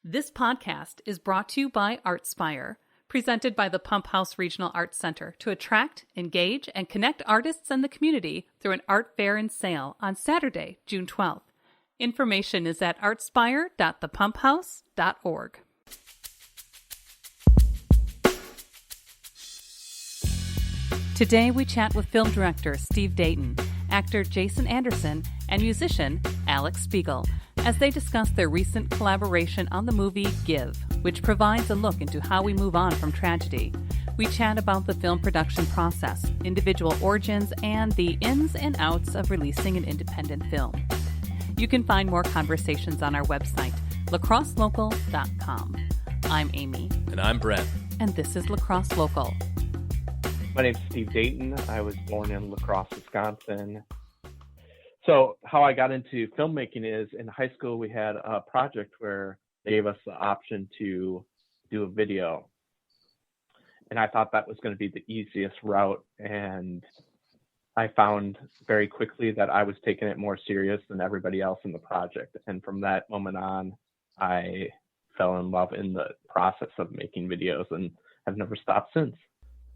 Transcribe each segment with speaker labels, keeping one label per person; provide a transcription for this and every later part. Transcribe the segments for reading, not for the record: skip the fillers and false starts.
Speaker 1: This podcast is brought to you by ArtSpire, presented by the Pump House Regional Arts Center to attract, engage, and connect artists and the community through an art fair and sale on Saturday, June 12th. Information is at artspire.thepumphouse.org. Today we chat with film director Steve Dayton, actor Jason Anderson, and musician Alex Spiegel as they discuss their recent collaboration on the movie gIVE, which provides a look into how we move on from tragedy. We chat about the film production process, individual origins, and the ins and outs of releasing an independent film. You can find more conversations on our website, lacrosselocal.com. I'm Amy.
Speaker 2: And I'm Brent.
Speaker 1: And this is Lacrosse Local.
Speaker 3: My name's Steve Dayton. I was born in La Crosse, Wisconsin. So how I got into filmmaking is in high school, we had a project where they gave us the option to do a video. And I thought that was going to be the easiest route. And I found very quickly that I was taking it more serious than everybody else in the project. And from that moment on, I fell in love in the process of making videos and have never stopped since.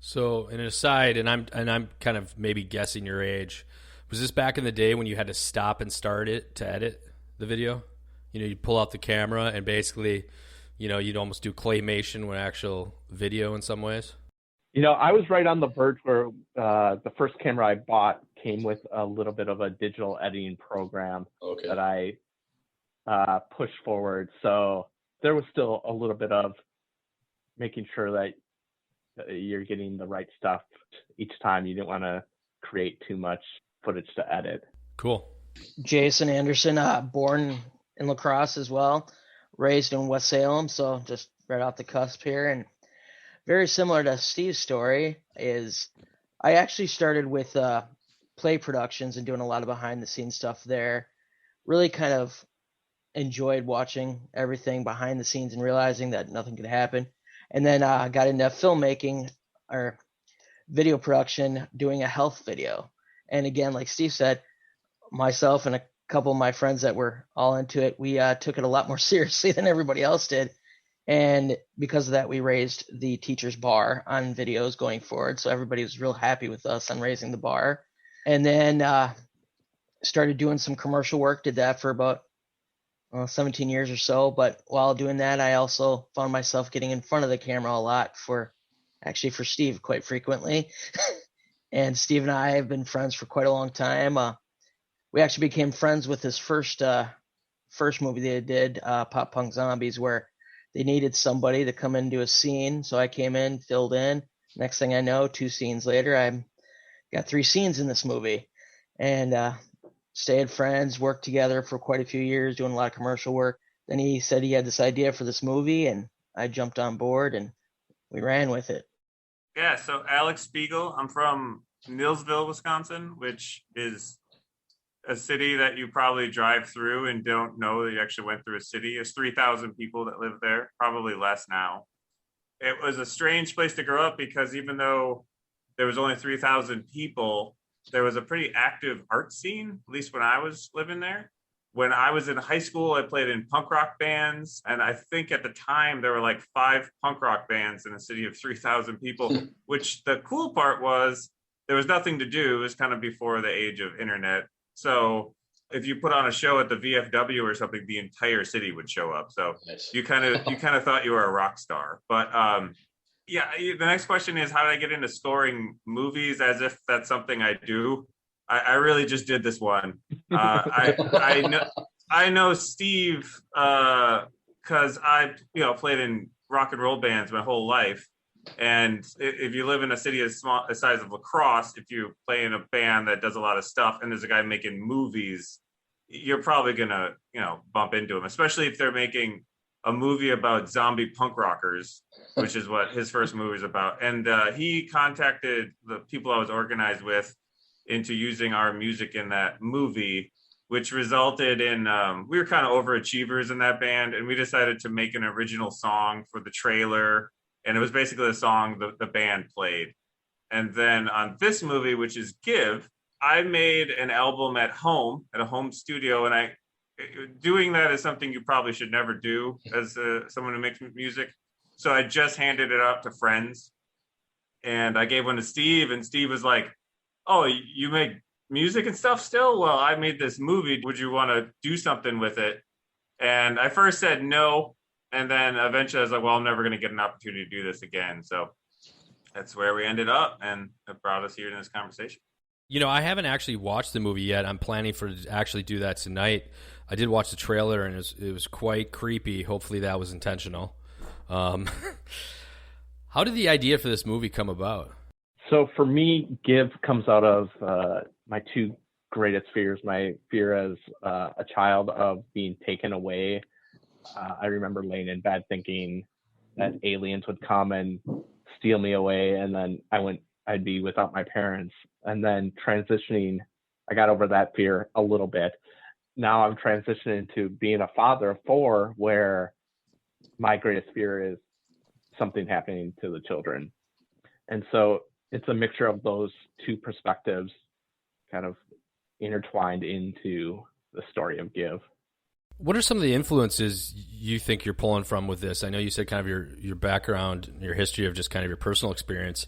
Speaker 2: So, an aside, and I'm kind of maybe guessing your age. Was this back in the day when you had to stop and start it to edit the video? You know, you'd pull out the camera and basically, you know, you'd almost do claymation with actual video in some ways?
Speaker 3: You know, I was right on the verge where the first camera I bought came with a little bit of a digital editing program that I pushed forward. So there was still a little bit of making sure that you're getting the right stuff each time. You didn't want to create too much footage to edit.
Speaker 2: Cool.
Speaker 4: Jason Anderson, born in La Crosse as well, raised in West Salem, so just right off the cusp here. And very similar to Steve's story is I actually started with play productions and doing a lot of behind the scenes stuff there. Really kind of enjoyed watching everything behind the scenes and realizing that nothing could happen. And then got into filmmaking or video production, doing a health video. And again, like Steve said, myself and a couple of my friends that were all into it, we took it a lot more seriously than everybody else did. And because of that, we raised the teacher's bar on videos going forward. So everybody was real happy with us on raising the bar. And then started doing some commercial work, did that for about 17 years or so. But while doing that, I also found myself getting in front of the camera a lot for Steve quite frequently. And Steve and I have been friends for quite a long time. We actually became friends with his first movie they did, Pop Punk Zombies, where they needed somebody to come in and do a scene. So I came in, filled in. Next thing I know, 2 scenes later, I got 3 scenes in this movie. And stayed friends, worked together for quite a few years, doing a lot of commercial work. Then he said he had this idea for this movie, and I jumped on board, and we ran with it.
Speaker 5: Yeah, so Alex Spiegel. I'm from Millsville, Wisconsin, which is a city that you probably drive through and don't know that you actually went through a city. There's 3,000 people that live there, probably less now. It was a strange place to grow up because even though there was only 3,000 people, there was a pretty active art scene, at least when I was living there. When I was in high school, I played in punk rock bands. And I think at the time there were like 5 punk rock bands in a city of 3,000 people, which the cool part was there was nothing to do. It was kind of before the age of internet. So if you put on a show at the VFW or something, the entire city would show up. So you kind of thought you were a rock star. But yeah, the next question is, how did I get into scoring movies, as if that's something I do? I really just did this one. I know Steve because I played in rock and roll bands my whole life. And if you live in a city as small as size of La Crosse, if you play in a band that does a lot of stuff and there's a guy making movies, you're probably gonna bump into him, especially if they're making a movie about zombie punk rockers, which is what his first movie is about. And he contacted the people I was organized with into using our music in that movie, which resulted in, we were kind of overachievers in that band, and we decided to make an original song for the trailer. And it was basically the song the band played. And then on this movie, which is gIVE, I made an album at home, at a home studio, and I doing that is something you probably should never do as someone who makes music. So I just handed it up to friends, and I gave one to Steve, and Steve was like, "Oh, you make music and stuff still? Well, I made this movie. Would you want to do something with it?" And I first said no, and then eventually I was like, "Well, I'm never going to get an opportunity to do this again." So that's where we ended up, and it brought us here in this conversation.
Speaker 2: You know, I haven't actually watched the movie yet. I'm planning to actually do that tonight. I did watch the trailer, and it was quite creepy. Hopefully that was intentional. How did the idea for this movie come about?
Speaker 3: So for me, GIVE comes out of my two greatest fears. My fear as a child of being taken away. I remember laying in bed thinking that aliens would come and steal me away, and then I'd be without my parents. And then transitioning, I got over that fear a little bit. Now I'm transitioning to being a father of 4, where my greatest fear is something happening to the children. And so it's a mixture of those two perspectives kind of intertwined into the story of GIVE.
Speaker 2: What are some of the influences you think you're pulling from with this? I know you said kind of your background, your history of just kind of your personal experience.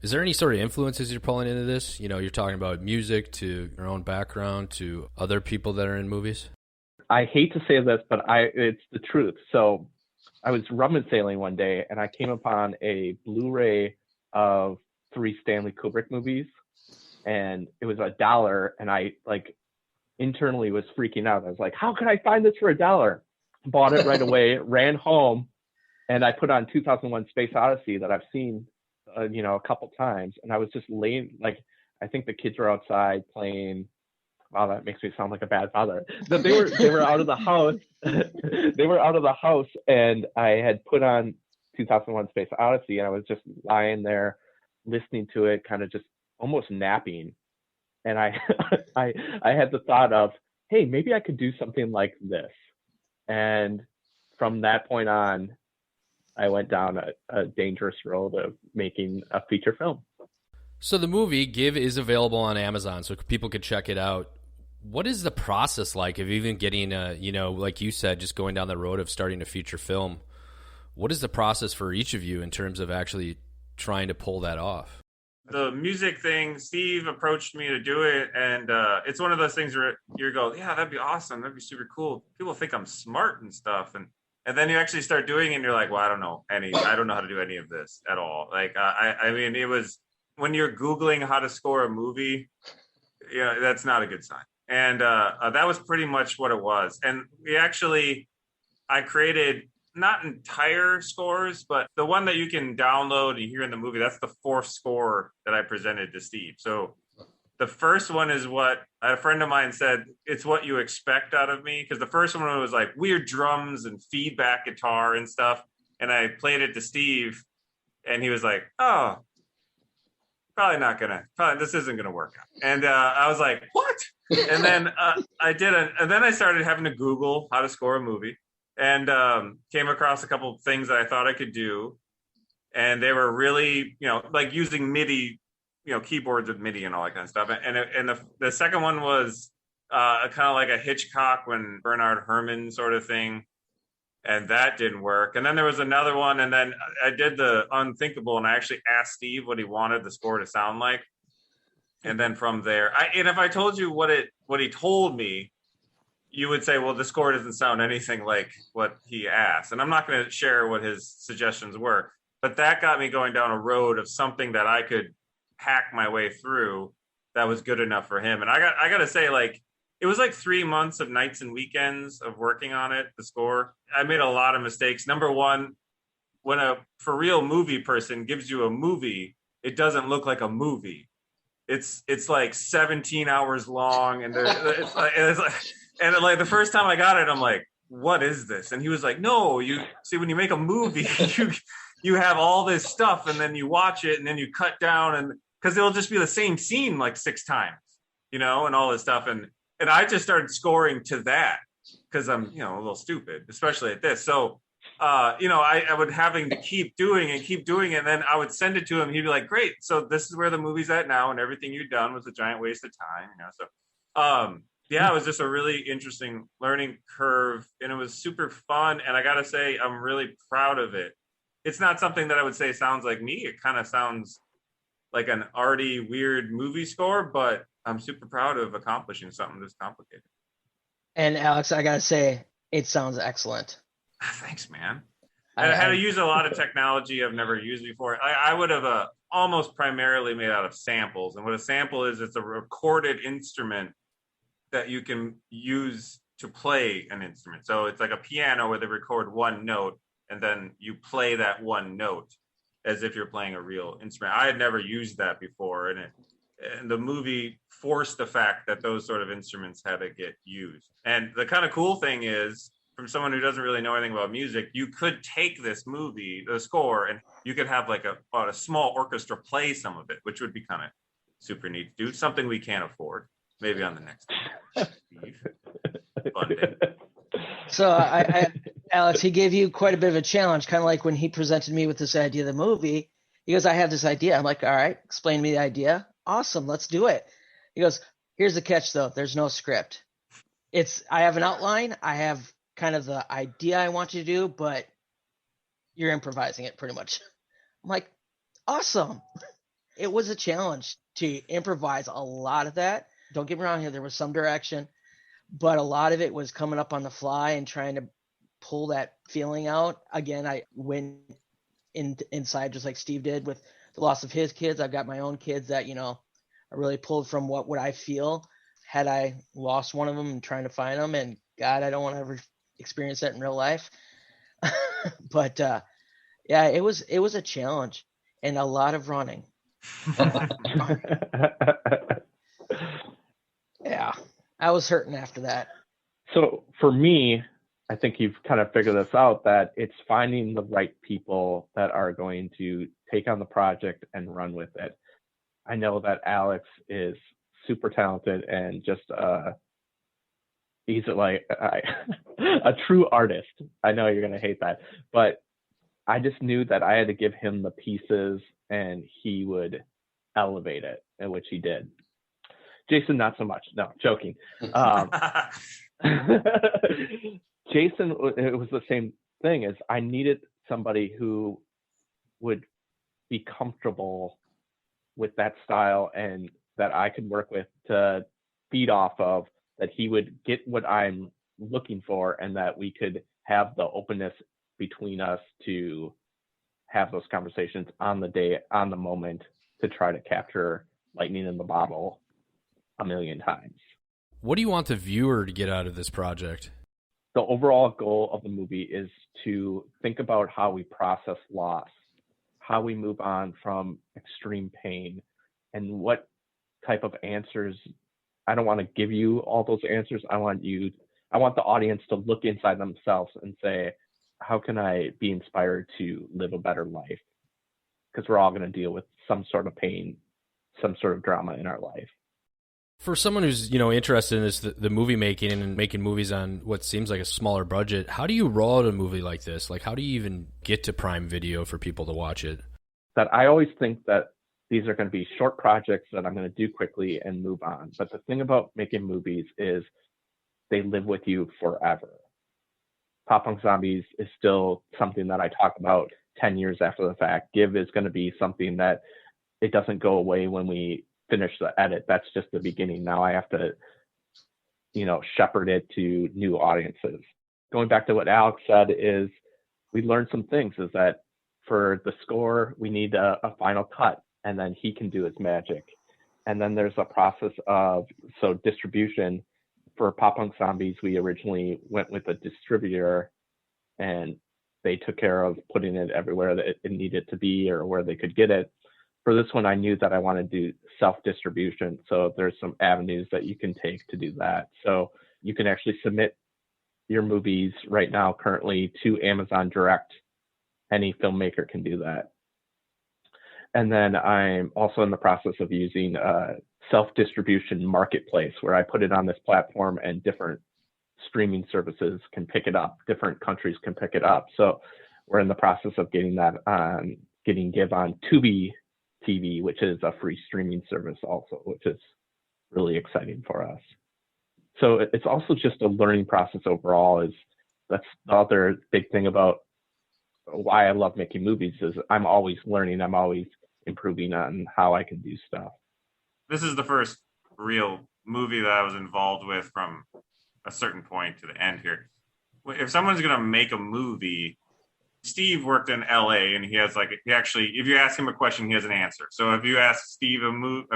Speaker 2: Is there any sort of influences you're pulling into this? You know, you're talking about music to your own background to other people that are in movies.
Speaker 3: I hate to say this, but it's the truth. So I was rummage sailing one day, and I came upon a Blu-ray of 3 Stanley Kubrick movies, and it was $1, and I internally was freaking out. I was like, how could I find this for $1? Bought it right away, ran home, and I put on 2001 Space Odyssey that I've seen a couple times, and I was just laying, I think the kids were outside playing. Wow, that makes me sound like a bad father. But they were out of the house. They were out of the house, and I had put on 2001 Space Odyssey, and I was just lying there listening to it, kind of just almost napping. And I I had the thought of, hey, maybe I could do something like this. And from that point on, I went down a dangerous road of making a feature film.
Speaker 2: So the movie GIVE is available on Amazon, so people could check it out. What is the process like of even getting like you said, just going down the road of starting a feature film? What is the process for each of you in terms of actually trying to pull that off?
Speaker 5: The music thing, Steve approached me to do it, and it's one of those things where you go, yeah, that'd be awesome, that'd be super cool. People think I'm smart and stuff, and then you actually start doing it, and you're like, well, I don't know how to do any of this at all. I mean, it was when you're Googling how to score a movie, that's not a good sign. And that was pretty much what it was. And I created not entire scores, but the one that you can download and hear in the movie, that's the 4th score that I presented to Steve. So the first one is what a friend of mine said, it's what you expect out of me. Because the first one was like weird drums and feedback guitar and stuff. And I played it to Steve, and he was like, oh, this isn't gonna work out. And I was like, what? And then and then I started having to Google how to score a movie, and came across a couple of things that I thought I could do. And they were really, like using MIDI, keyboards with MIDI and all that kind of stuff. And the second one was kind of like a Hitchcock when Bernard Herrmann sort of thing. And that didn't work. And then there was another one. And then I did the unthinkable, and I actually asked Steve what he wanted the score to sound like. And then from there, and if I told you what he told me, you would say, well, the score doesn't sound anything like what he asked. And I'm not going to share what his suggestions were, but that got me going down a road of something that I could hack my way through that was good enough for him. And I got to say, it was 3 months of nights and weekends of working on it, the score. I made a lot of mistakes. Number one, when a for real movie person gives you a movie, it doesn't look like a movie. It's like 17 hours long, and the first time I got it, I'm like, what is this? And he was like, no, you see, when you make a movie, you have all this stuff, and then you watch it, and then you cut down, and because it'll just be the same scene 6 times, and all this stuff. And I just started scoring to that because I'm, a little stupid, especially at this. So, I would having to keep doing it. And then I would send it to him. He'd be like, great. So this is where the movie's at now. And everything you've done was a giant waste of time. So Yeah, it was just a really interesting learning curve, and it was super fun. And I gotta say, I'm really proud of it. It's not something that I would say sounds like me. It kind of sounds like an arty, weird movie score, but I'm super proud of accomplishing something this complicated.
Speaker 4: And Alex, I gotta say, it sounds excellent.
Speaker 5: Thanks, man. I had to
Speaker 4: I
Speaker 5: use a lot of technology I've never used before. I would have almost primarily made out of samples. And what a sample is, it's a recorded instrument that you can use to play an instrument. So it's like a piano where they record one note and then you play that one note as if you're playing a real instrument. I had never used that before, and the movie forced the fact that those sort of instruments had to get used. And the kind of cool thing is, from someone who doesn't really know anything about music, you could take this movie, the score, and you could have like a small orchestra play some of it, which would be kind of super neat to do. Something we can't afford. Maybe on the next Steve. Funding.
Speaker 4: So Alex, he gave you quite a bit of a challenge, kind of like when he presented me with this idea of the movie. He goes, I have this idea. I'm like, all right, explain to me the idea. Awesome, let's do it. He goes, here's the catch though. There's no script. I have an outline. I have kind of the idea I want you to do, but you're improvising it pretty much. I'm like, awesome. It was a challenge to improvise a lot of that. Don't get me wrong here. There was some direction, but a lot of it was coming up on the fly and trying to pull that feeling out. Again, I went inside just like Steve did with the loss of his kids. I've got my own kids that, I really pulled from what would I feel had I lost one of them and trying to find them. And God, I don't want to ever experience that in real life. But yeah, it was a challenge and a lot of running. Yeah, I was hurting after that.
Speaker 3: So for me, I think you've kind of figured this out, that it's finding the right people that are going to take on the project and run with it. I know that Alex is super talented and just he's like a true artist. I know you're going to hate that, but I just knew that I had to give him the pieces and he would elevate it, and which he did. Jason, not so much. No, joking. Jason, it was the same thing. As I needed somebody who would be comfortable with that style and that I could work with to feed off of, that he would get what I'm looking for, and that we could have the openness between us to have those conversations on the day, on the moment, to try to capture lightning in the bottle a million times.
Speaker 2: What do you want the viewer to get out of this project?
Speaker 3: The overall goal of the movie is to think about how we process loss, how we move on from extreme pain, and what type of answers. I don't want to give you all those answers. I want the audience to look inside themselves and say, how can I be inspired to live a better life? Because we're all going to deal with some sort of pain, some sort of drama in our life.
Speaker 2: For someone who's, interested in this, the movie making and making movies on what seems like a smaller budget, how do you roll out a movie like this? Like, how do you even get to Prime Video for people to watch it?
Speaker 3: That I always think that these are going to be short projects that I'm going to do quickly and move on. But the thing about making movies is they live with you forever. Pop Punk Zombies is still something that I talk about 10 years after the fact. GIVE is going to be something that it doesn't go away when we finish the edit. That's just the beginning. Now I have to, shepherd it to new audiences. Going back to what Alex said, is we learned some things, is that for the score, we need a final cut, and then he can do his magic. And then there's a process of, distribution. For Pop Punk Zombies, we originally went with a distributor, and they took care of putting it everywhere that it needed to be or where they could get it. For this one, I knew that I wanted to do self-distribution. So there's some avenues that you can take to do that. So you can actually submit your movies right now currently to Amazon Direct. Any filmmaker can do that. And then I'm also in the process of using a self-distribution marketplace, where I put it on this platform and different streaming services can pick it up. Different countries can pick it up. So we're in the process of getting that on, getting GIVE on Tubi TV, which is a free streaming service also, which is really exciting for us. So it's also just a learning process overall. That's the other big thing about why I love making movies is I'm always learning. I'm always improving on how I can do stuff.
Speaker 5: This is the first real movie that I was involved with from a certain point to the end here. If someone's going to make a movie, Steve worked in LA and he actually, if you ask him a question, he has an answer. So if you ask Steve a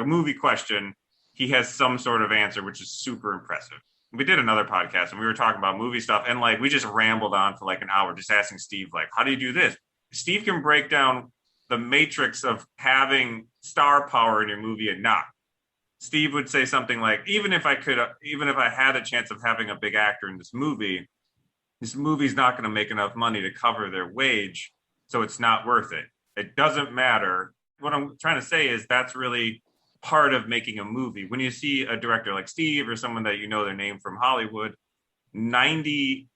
Speaker 5: movie question, he has some sort of answer, which is super impressive. We did another podcast and we were talking about movie stuff and like we just rambled on for like an hour just asking Steve, like, how do you do this? Steve can break down the matrix of having star power in your movie and not. Steve would say something like, even if I had a chance of having a big actor in this movie's not going to make enough money to cover their wage, so it's not worth it. It doesn't matter. What I'm trying to say is that's really part of making a movie. When you see a director like Steve or someone that you know their name from Hollywood, 95%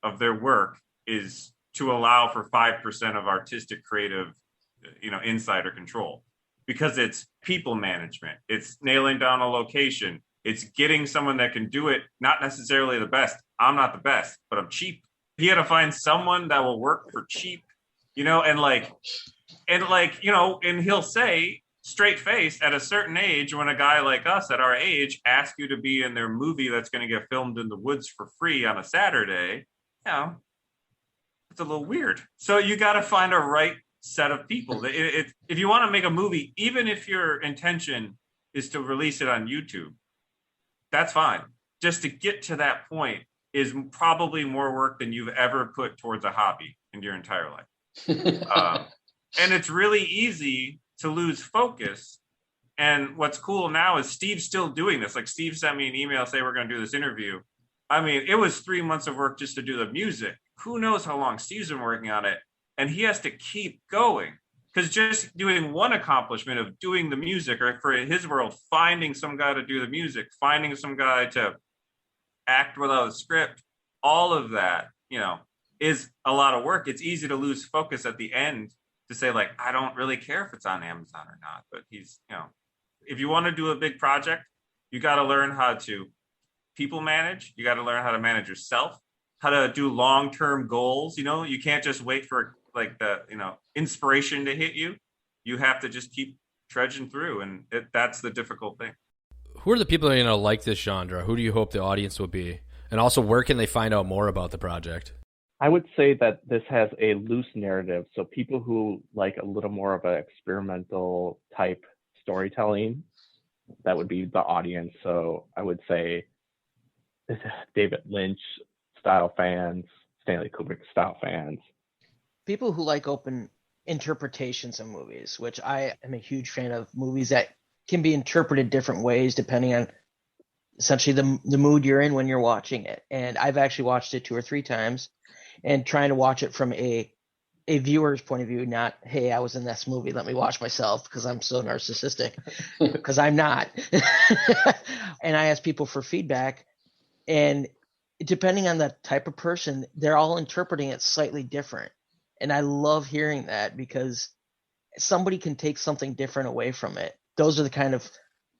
Speaker 5: of their work is to allow for 5% of artistic creative, insight or control. Because it's people management, it's nailing down a location, it's getting someone that can do it, not necessarily the best. I'm not the best, but I'm cheap. He had to find someone that will work for cheap, and he'll say straight face at a certain age, when a guy like us at our age asks you to be in their movie that's going to get filmed in the woods for free on a Saturday, it's a little weird. So you got to find a right set of people. If you want to make a movie, even if your intention is to release it on YouTube, that's fine. Just to get to that point is probably more work than you've ever put towards a hobby in your entire life. And it's really easy to lose focus. And what's cool now is Steve's still doing this. Like Steve sent me an email saying we're going to do this interview. I mean, it was 3 months of work just to do the music. Who knows how long Steve's been working on it. And he has to keep going, because just doing one accomplishment of doing the music, or for his world, finding some guy to do the music, finding some guy to act without a script, all of that, is a lot of work. It's easy to lose focus at the end to say, like, I don't really care if it's on Amazon or not. But if you want to do a big project, you got to learn how to people manage. You got to learn how to manage yourself, how to do long-term goals. You can't just wait for like the inspiration to hit you. You have to just keep trudging through, and that's the difficult thing.
Speaker 2: Who are the people that are going to like this genre? Who do you hope the audience will be? And also, where can they find out more about the project?
Speaker 3: I would say that this has a loose narrative. So people who like a little more of an experimental type storytelling, that would be the audience. So I would say David Lynch style fans, Stanley Kubrick style fans.
Speaker 4: People who like open interpretations of movies, which I am a huge fan of, movies that can be interpreted different ways depending on essentially the mood you're in when you're watching it. And I've actually watched it 2 or 3 times, and trying to watch it from a viewer's point of view, not, hey, I was in this movie, let me watch myself because I'm so narcissistic, because I'm not. And I ask people for feedback, and depending on the type of person, they're all interpreting it slightly different. And I love hearing that, because somebody can take something different away from it. Those are the kind of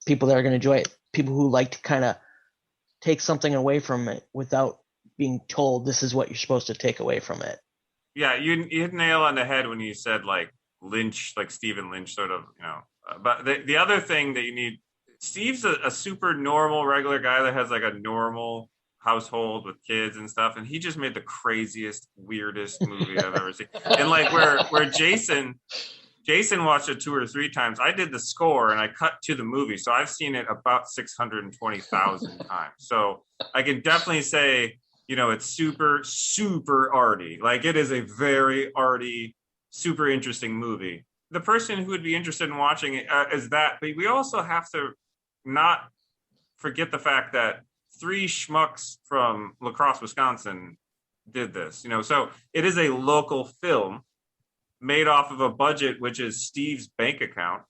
Speaker 4: people that are going to enjoy it. People who like to kind of take something away from it without being told this is what you're supposed to take away from it.
Speaker 5: Yeah, you hit the nail on the head when you said like Lynch, like Stephen Lynch sort of, But the other thing that you need, Steve's a super normal, regular guy that has like a normal household with kids and stuff, and he just made the craziest, weirdest movie I've ever seen. And like where Jason watched it 2 or 3 times, I did the score and I cut to the movie, so I've seen it about 620,000 times. So I can definitely say, it's super, super arty. Like, it is a very arty, super interesting movie. The person who would be interested in watching it is that, but we also have to not forget the fact that 3 schmucks from La Crosse, Wisconsin did this, so it is a local film made off of a budget, which is Steve's bank account.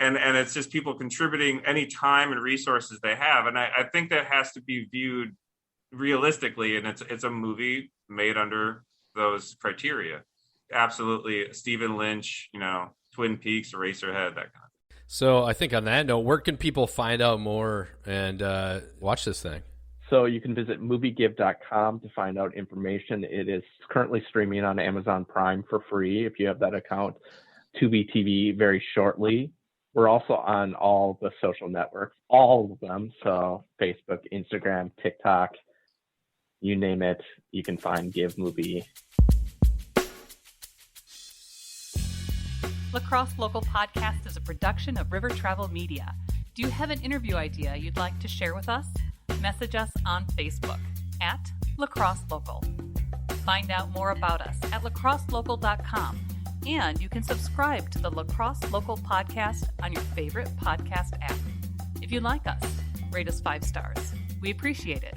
Speaker 5: And it's just people contributing any time and resources they have. And I think that has to be viewed realistically. And it's a movie made under those criteria. Absolutely. Stephen Lynch, Twin Peaks, Eraserhead, that kind of thing.
Speaker 2: So I think on that note, where can people find out more and watch this thing?
Speaker 3: So you can visit moviegive.com to find out information. It is currently streaming on Amazon Prime for free if you have that account. Tubi TV very shortly. We're also on all the social networks, all of them. So Facebook, Instagram, TikTok, you name it, you can find Give Movie.
Speaker 1: La Crosse Local Podcast is a production of River Travel Media. Do you have an interview idea you'd like to share with us? Message us on Facebook at La Crosse Local. Find out more about us at lacrosselocal.com, and you can subscribe to the La Crosse Local Podcast on your favorite podcast app. If you like us, rate us 5 stars. We appreciate it.